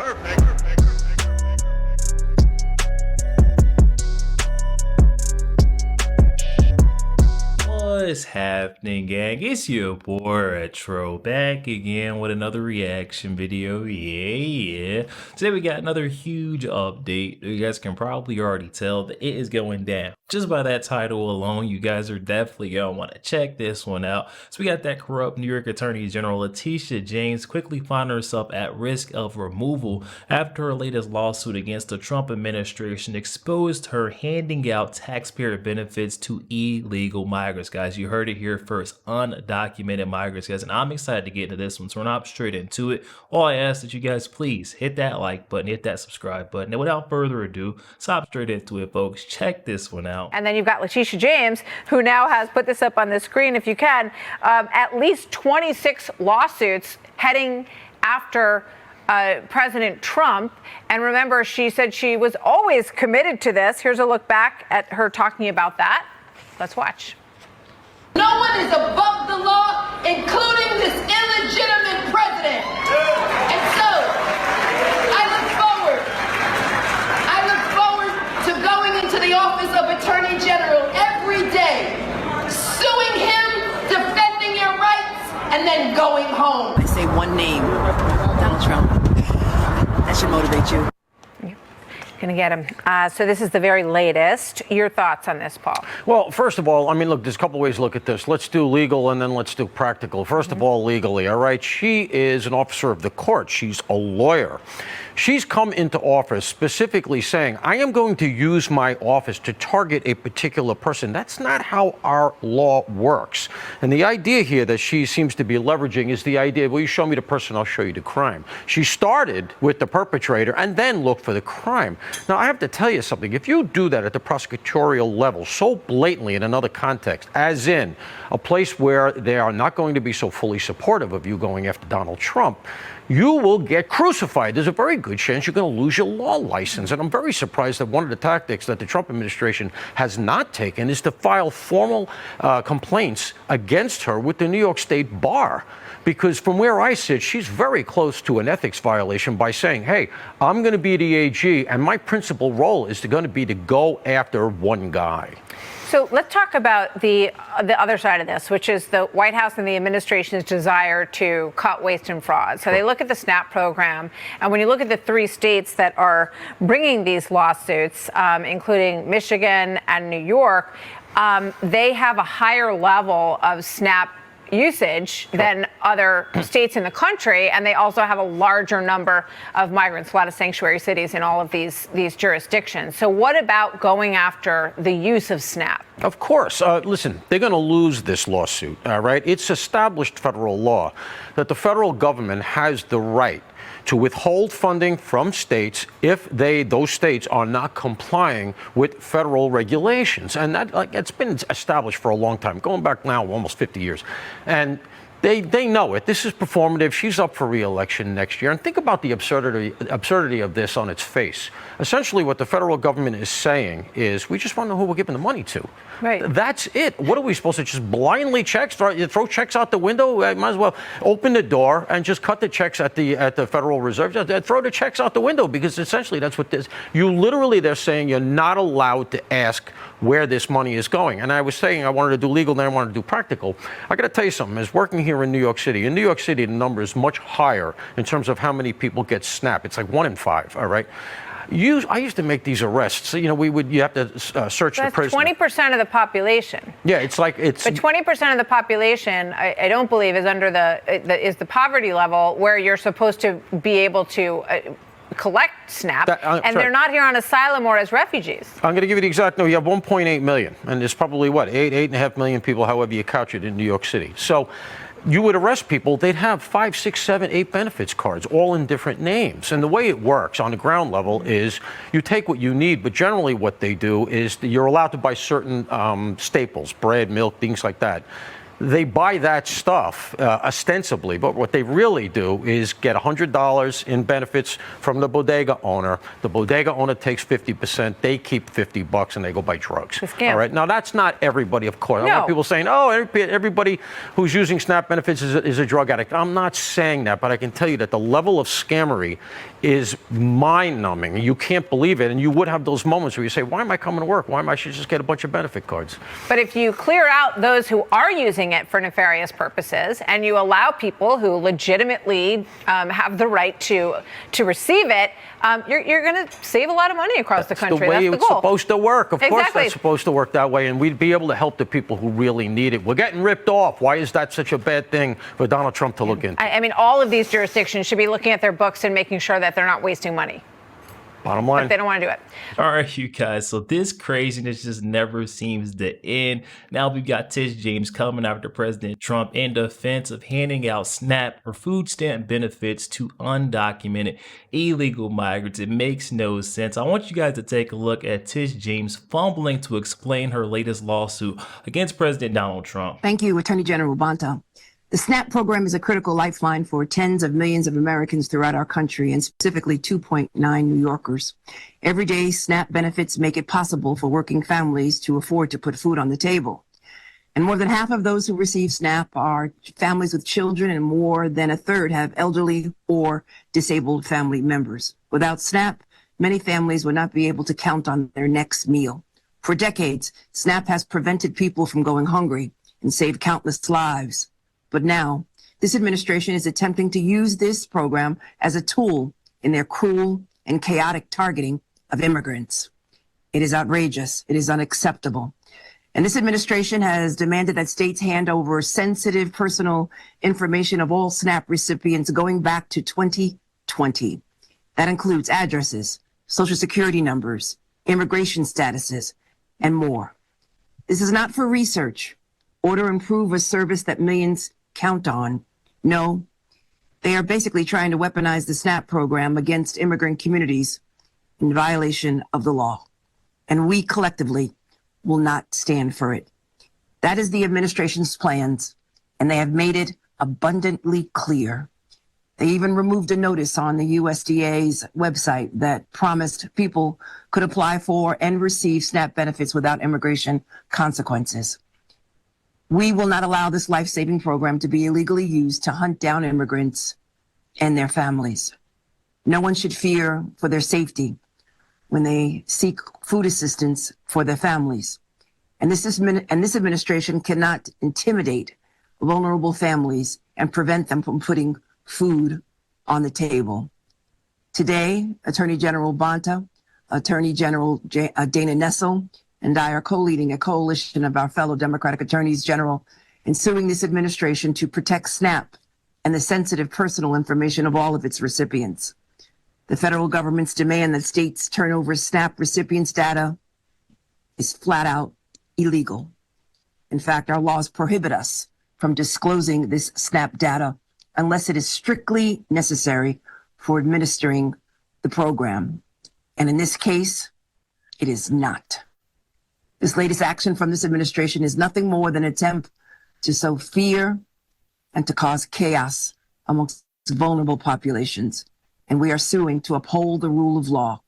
What's happening, gang? It's your boy Retro back again with another reaction video. Yeah. Today we got another huge update. You guys can probably already tell that it is going down. Just by that title alone, you guys are definitely gonna want to check this one out. So we got that corrupt New York Attorney General Letitia James quickly found herself at risk of removal after her latest lawsuit against the Trump administration exposed her handing out taxpayer benefits to illegal migrants, guys. You heard it here first, undocumented migrants, guys, and I'm excited to get into this one, so we're not straight into it. All I ask that you guys please hit that like button, hit that subscribe button, and without further ado, stop straight into it, folks. Check this one out. And then you've got Letitia James, who now has, put this up on the screen if you can, at least 26 lawsuits heading after President Trump. And remember, she said she was always committed to this. Here's a look back at her talking about that. Let's watch. No one is above the law, including this illegitimate president. And so, I look forward to going into the office of Attorney General every day, suing him, defending your rights, and then going home. I say one name, Donald Trump. That should motivate you. Gonna get him. So this is the very latest. Your thoughts on this, Paul? Well, first of all, I mean, look, there's a couple ways to look at this. Let's do legal and then let's do practical. First of all, legally, all right? She is an officer of the court. She's a lawyer. She's come into office specifically saying, I am going to use my office to target a particular person. That's not how our law works. And the idea here that she seems to be leveraging is the idea, well, you show me the person, I'll show you the crime. She started with the perpetrator and then looked for the crime. Now, I have to tell you something. If you do that at the prosecutorial level so blatantly in another context, as in a place where they are not going to be so fully supportive of you going after Donald Trump, you will get crucified. There's a very good chance you're going to lose your law license. And I'm very surprised that one of the tactics that the Trump administration has not taken is to file formal complaints against her with the New York State Bar. Because from where I sit, she's very close to an ethics violation by saying, hey, I'm going to be the AG, and my principal role is going to be to go after one guy. So let's talk about the other side of this, which is the White House and the administration's desire to cut waste and fraud. So they look at the SNAP program, and when you look at the 3 states that are bringing these lawsuits, including Michigan and New York, they have a higher level of SNAP usage than other states in the country, and they also have a larger number of migrants, a lot of sanctuary cities in all of these jurisdictions. So what about going after the use of SNAP? Of course. Listen, they're going to lose this lawsuit, all right? It's established federal law that the federal government has the right to withhold funding from states if those states are not complying with federal regulations. And it's been established for a long time, going back now almost 50 years. And they know it. This is performative. She's up for re-election next year. And think about the absurdity of this on its face. Essentially, what the federal government is saying is, we just want to know who we're giving the money to. Right. That's it. What are we supposed to just blindly throw checks out the window? I might as well open the door and just cut the checks at the Federal Reserve. Just throw the checks out the window, because essentially that's what this. They're saying you're not allowed to ask where this money is going. And I was saying I wanted to do legal, then I wanted to do practical. I got to tell you something. As working here in New York City, the number is much higher in terms of how many people get SNAP. It's like 1 in 5. All right. I used to make these arrests. You have to search the prisoner. That's 20% of the population. Yeah, But 20% of the population, I don't believe, is under the poverty level where you're supposed to be able to collect SNAP, and they're not here on asylum or as refugees. I'm going to give you the exact number. You have 1.8 million, and there's probably, 8.5 million people, however you couch it, in New York City. So you would arrest people, they'd have 5, 6, 7, 8 benefits cards, all in different names. And the way it works on the ground level is you take what you need, but generally what they do is you're allowed to buy certain staples, bread, milk, things like that. they buy that stuff ostensibly, but what they really do is get $100 in benefits from the bodega owner. The bodega owner takes 50%, they keep $50, and they go buy drugs. All right. Now, that's not everybody, of course. No. A lot of people saying, oh, everybody who's using SNAP benefits is a drug addict. I'm not saying that, but I can tell you that the level of scammery is mind-numbing. You can't believe it, and you would have those moments where you say, why am I coming to work? Why am I should just get a bunch of benefit cards? But if you clear out those who are using it for nefarious purposes, and you allow people who legitimately have the right to receive it, you're going to save a lot of money across the country. The way That's the it's goal. supposed to work. Of course, Exactly. that's supposed to work that way, and we'd be able to help the people who really need it. We're getting ripped off. Why is that such a bad thing for Donald Trump to look into? I mean, all of these jurisdictions should be looking at their books and making sure that they're not wasting money. Bottom line. But they don't want to do it. All right, you guys. So this craziness just never seems to end. Now we've got Tish James coming after President Trump in defense of handing out SNAP or food stamp benefits to undocumented illegal migrants. It makes no sense. I want you guys to take a look at Tish James fumbling to explain her latest lawsuit against President Donald Trump. Thank you, Attorney General Bonta. The SNAP program is a critical lifeline for tens of millions of Americans throughout our country, and specifically 2.9 New Yorkers. Every day, SNAP benefits make it possible for working families to afford to put food on the table. And more than half of those who receive SNAP are families with children, and more than a third have elderly or disabled family members. Without SNAP, many families would not be able to count on their next meal. For decades, SNAP has prevented people from going hungry and saved countless lives. But now, this administration is attempting to use this program as a tool in their cruel and chaotic targeting of immigrants. It is outrageous. It is unacceptable. And this administration has demanded that states hand over sensitive personal information of all SNAP recipients going back to 2020. That includes addresses, social security numbers, immigration statuses, and more. This is not for research or to improve a service that millions count on. No, they are basically trying to weaponize the SNAP program against immigrant communities in violation of the law. And we collectively will not stand for it. That is the administration's plans, and they have made it abundantly clear. They even removed a notice on the USDA's website that promised people could apply for and receive SNAP benefits without immigration consequences. We will not allow this life-saving program to be illegally used to hunt down immigrants and their families. No one should fear for their safety when they seek food assistance for their families. And this administration cannot intimidate vulnerable families and prevent them from putting food on the table. Today, Attorney General Bonta, Attorney General Dana Nessel, and I are co-leading a coalition of our fellow Democratic attorneys general in suing this administration to protect SNAP and the sensitive personal information of all of its recipients. The federal government's demand that states turn over SNAP recipients' data is flat out illegal. In fact, our laws prohibit us from disclosing this SNAP data unless it is strictly necessary for administering the program. And in this case, it is not. This latest action from this administration is nothing more than an attempt to sow fear and to cause chaos amongst vulnerable populations. And we are suing to uphold the rule of law,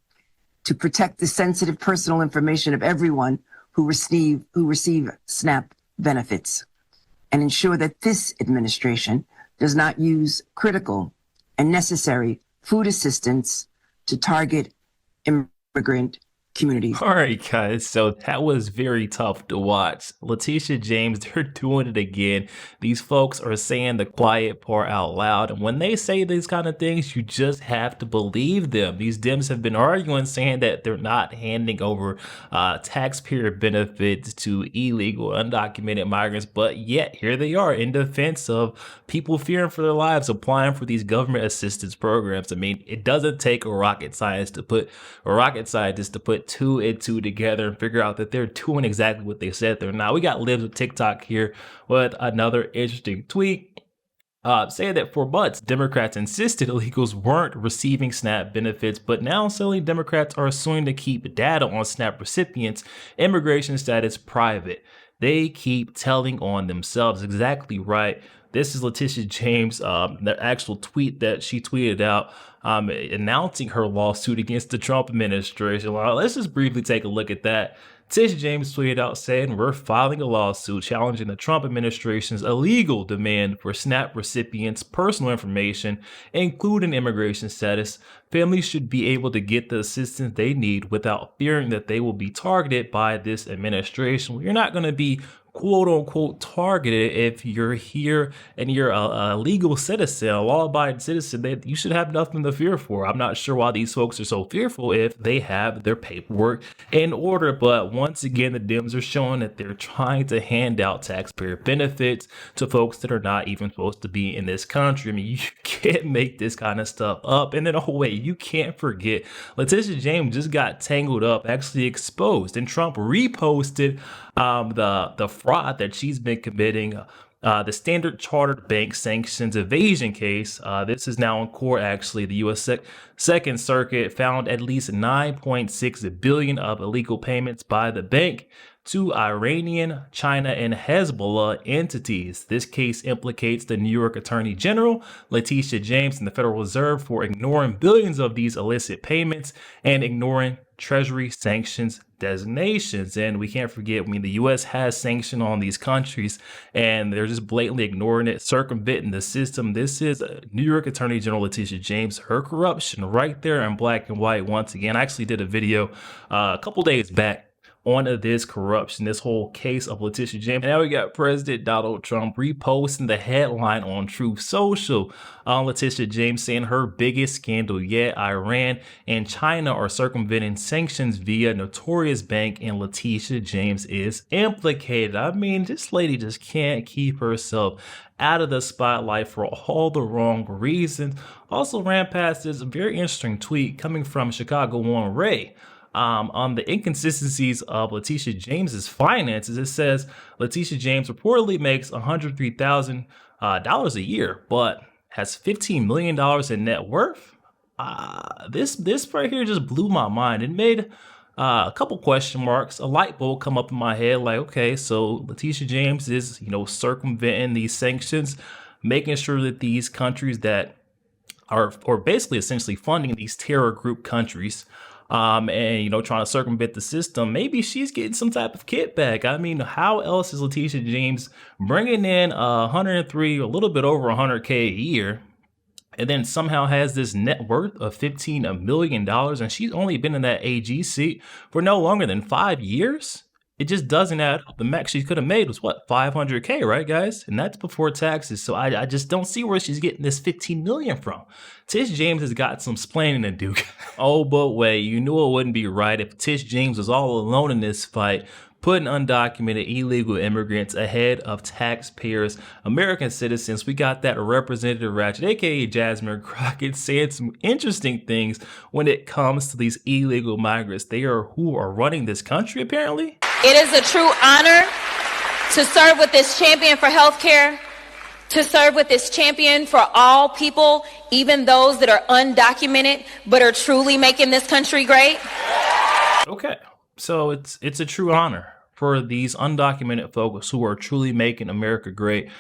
to protect the sensitive personal information of everyone who receive SNAP benefits, and ensure that this administration does not use critical and necessary food assistance to target immigrant communities. All right, guys. So that was very tough to watch. Letitia James, they're doing it again. These folks are saying the quiet part out loud. And when they say these kind of things, you just have to believe them. These Dems have been arguing, saying that they're not handing over taxpayer benefits to illegal, undocumented migrants. But yet here they are in defense of people fearing for their lives, applying for these government assistance programs. I mean, it doesn't take a rocket scientist to put two and two together and figure out that they're doing exactly what they said they're not. We got Libs of TikTok here with another interesting tweet saying that for months, Democrats insisted illegals weren't receiving SNAP benefits, but now suddenly Democrats are suing to keep data on SNAP recipients' immigration status private. they keep telling on themselves. Exactly right. This is Letitia James, the actual tweet that she tweeted out announcing her lawsuit against the Trump administration. Well, let's just briefly take a look at that. Letitia James tweeted out saying, "We're filing a lawsuit challenging the Trump administration's illegal demand for SNAP recipients' personal information, including immigration status. Families should be able to get the assistance they need without fearing that they will be targeted by this administration." Well, you're not going to be quote unquote targeted if you're here and you're a legal citizen, a law-abiding citizen. That you should have nothing to fear for. I'm not sure why these folks are so fearful if they have their paperwork in order. But once again, the Dems are showing that they're trying to hand out taxpayer benefits to folks that are not even supposed to be in this country. I mean, you can't make this kind of stuff up. And then, oh wait, you can't forget Letitia James just got tangled up, actually exposed, and Trump reposted the fraud that she's been committing. The Standard Chartered Bank sanctions evasion case. This is now in court. Actually, the U.S. Second Circuit found at least 9.6 billion of illegal payments by the bank to Iranian, China, and Hezbollah entities. This case implicates the New York Attorney General, Letitia James, and the Federal Reserve for ignoring billions of these illicit payments and ignoring Treasury sanctions designations. And we can't forget, I mean, the U.S. has sanctioned on these countries and they're just blatantly ignoring it, circumventing the system. This is New York Attorney General Letitia James, her corruption right there in black and white. Once again, I actually did a video a couple days back on this corruption, this whole case of Letitia James. And now we got President Donald Trump reposting the headline on Truth Social on Letitia James saying her biggest scandal yet, Iran and China are circumventing sanctions via notorious bank and Letitia James is implicated. I mean, this lady just can't keep herself out of the spotlight for all the wrong reasons. Also ran past this very interesting tweet coming from Chicago One Ray. On the inconsistencies of Letitia James's finances. It says Letitia James reportedly makes $103,000 a year, but has $15 million in net worth. This right here just blew my mind. It made a couple question marks, a light bulb come up in my head. Like, okay, so Letitia James is, circumventing these sanctions, making sure that these countries that are basically essentially funding these terror group countries, and trying to circumvent the system. Maybe she's getting some type of kickback. I mean, how else is Letitia James bringing in 103, a little bit over 100K a year, and then somehow has this net worth of $15 million, and she's only been in that AG seat for no longer than 5 years? It just doesn't add up. The max she could have made was what, 500K, right, guys? And that's before taxes. So I just don't see where she's getting this 15 million from. Tish James has got some splaining to do. Oh, but wait, you knew it wouldn't be right if Tish James was all alone in this fight, putting undocumented illegal immigrants ahead of taxpayers, American citizens. We got that Representative Ratchet, aka Jasmine Crockett, saying some interesting things when it comes to these illegal migrants. They are who are running this country, apparently. It is a true honor to serve with this champion for healthcare, to serve with this champion for all people, even those that are undocumented, but are truly making this country great. Okay, so it's a true honor for these undocumented folks who are truly making America great.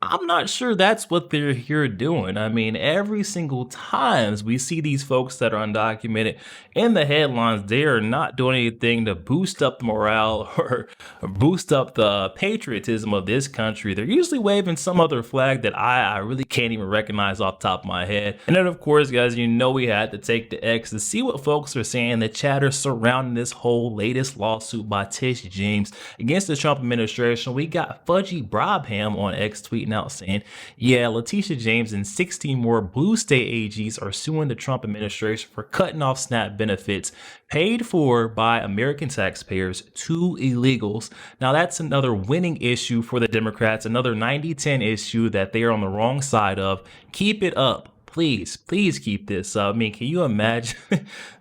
I'm not sure that's what they're here doing. I mean, every single time we see these folks that are undocumented in the headlines, they are not doing anything to boost up the morale or boost up the patriotism of this country. They're usually waving some other flag that I really can't even recognize off the top of my head. And then, of course, guys, we had to take the X to see what folks are saying, the chatter surrounding this whole latest lawsuit by Tish James against the Trump administration. We got Fudgy Brabham on X tweeting out saying, yeah, Letitia James and 16 more blue state AGs are suing the Trump administration for cutting off SNAP benefits paid for by American taxpayers to illegals. Now, that's another winning issue for the Democrats, another 90-10 issue that they are on the wrong side of. Keep it up. please keep this up. I mean, can you imagine?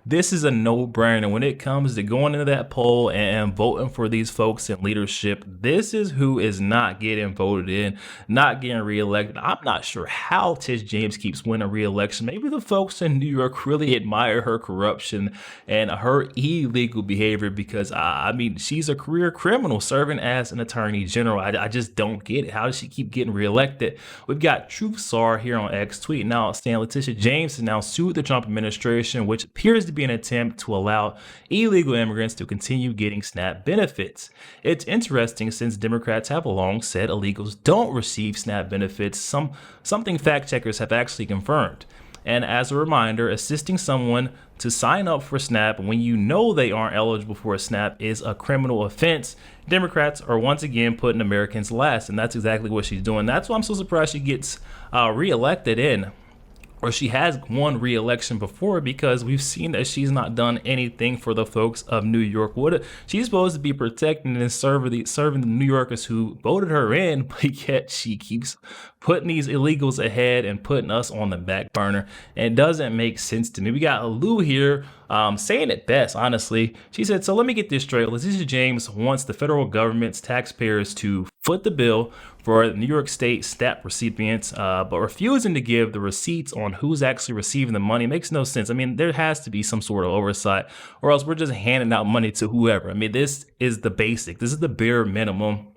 This is a no-brainer when it comes to going into that poll and voting for these folks in leadership. This is who is not getting voted in, not getting reelected. I'm not sure how Tish James keeps winning re-election. Maybe the folks in New York really admire her corruption and her illegal behavior, because I mean, she's a career criminal serving as an attorney general. I just don't get it. How does she keep getting reelected? We've got TruthSar here on X tweeting out saying Letitia James has now sued the Trump administration, which appears to be an attempt to allow illegal immigrants to continue getting SNAP benefits. It's interesting since Democrats have long said illegals don't receive SNAP benefits, something fact checkers have actually confirmed. And as a reminder, assisting someone to sign up for SNAP when you know they aren't eligible for a SNAP is a criminal offense. Democrats are once again putting Americans last, and that's exactly what she's doing. That's why I'm so surprised she gets reelected in, or she has won re-election before, because we've seen that she's not done anything for the folks of New York. She's supposed to be protecting and serving the New Yorkers who voted her in, but yet she keeps putting these illegals ahead and putting us on the back burner. And it doesn't make sense to me. We got Lou here saying it best, honestly. She said, so let me get this straight. Letitia James wants the federal government's taxpayers to foot the bill for New York State SNAP recipients, but refusing to give the receipts on who's actually receiving the money makes no sense. I mean, there has to be some sort of oversight, or else we're just handing out money to whoever. I mean, this is the basic. This is the bare minimum.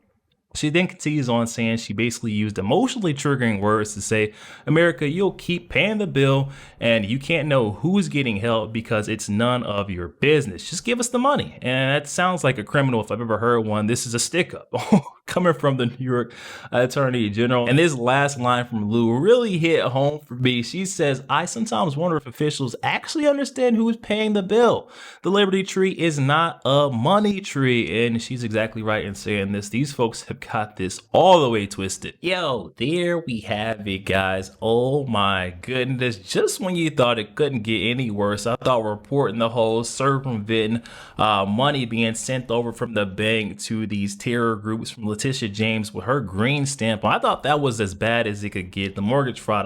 She then continues on saying she basically used emotionally triggering words to say, America, you'll keep paying the bill and you can't know who's getting help because it's none of your business. Just give us the money. And that sounds like a criminal if I've ever heard one. This is a stick up coming from the New York Attorney General. And this last line from Lou really hit home for me. She says, I sometimes wonder if officials actually understand who is paying the bill. The Liberty Tree is not a money tree. And she's exactly right in saying this. These folks have got this all the way twisted. Yo, there we have it, guys. Oh my goodness. Just when you thought it couldn't get any worse, I thought reporting the whole circumventing money being sent over from the bank to these terror groups from Letitia James with her green stamp, I thought that was as bad as it could get. The mortgage fraud,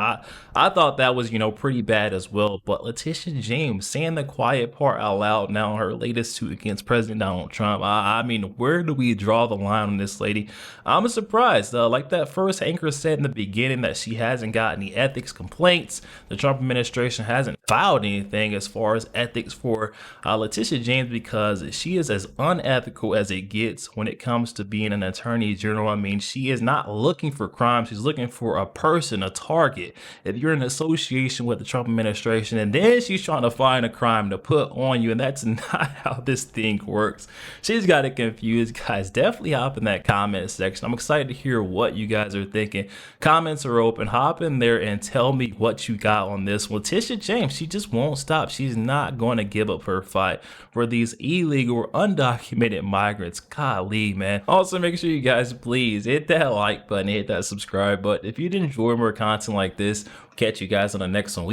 I thought that was, pretty bad as well. But Letitia James saying the quiet part out loud now, her latest suit against President Donald Trump. I mean, where do we draw the line on this lady? I'm surprised. Like that first anchor said in the beginning, that she hasn't got any ethics complaints. The Trump administration hasn't filed anything as far as ethics for Letitia James, because she is as unethical as it gets when it comes to being an attorney general. I mean, she is not looking for crime. She's looking for a person, a target. If you're in association with the Trump administration, and then she's trying to find a crime to put on you, and that's not how this thing works. She's got it confused. Guys, definitely hop in that comment section. I'm excited to hear what you guys are thinking. Comments are open. Hop in there and tell me what you got on this. Letitia James, she just won't stop. She's not going to give up her fight for these illegal or undocumented migrants. Golly, man. Also, make sure you guys please hit that like button, hit that subscribe button. If you did enjoy more content like this, we'll catch you guys on the next one.